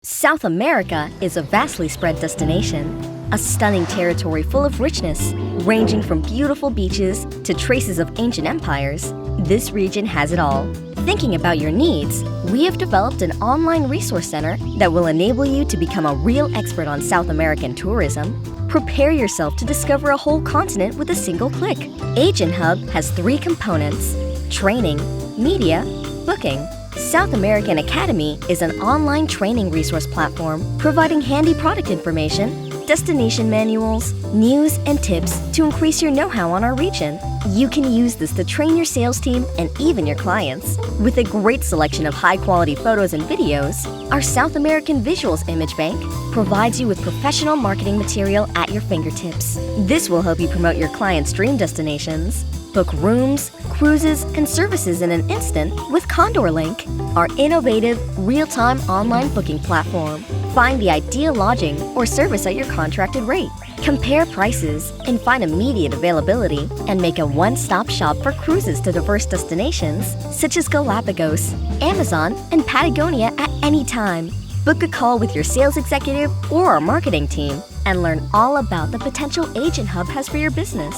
South America is a vastly spread destination, a stunning territory full of richness, ranging from beautiful beaches to traces of ancient empires. This region has it all. Thinking about your needs, we have developed an online resource center that will enable you to become a real expert on South American tourism. Prepare yourself to discover a whole continent with a single click. Agent Hub has 3 components: training, media, booking. South American Academy is an online training resource platform providing handy product information, destination manuals, news, and tips to increase your know-how on our region. You can use this to train your sales team and even your clients. With a great selection of high-quality photos and videos, our South American Visuals Image Bank provides you with professional marketing material at your fingertips. This will help you promote your clients' dream destinations. Book rooms, cruises, and services in an instant with Condor Link, our innovative, real-time online booking platform. Find the ideal lodging or service at your contracted rate. Compare prices and find immediate availability, and make a one-stop shop for cruises to diverse destinations such as Galapagos, Amazon, and Patagonia at any time. Book a call with your sales executive or our marketing team and learn all about the potential Agent Hub has for your business.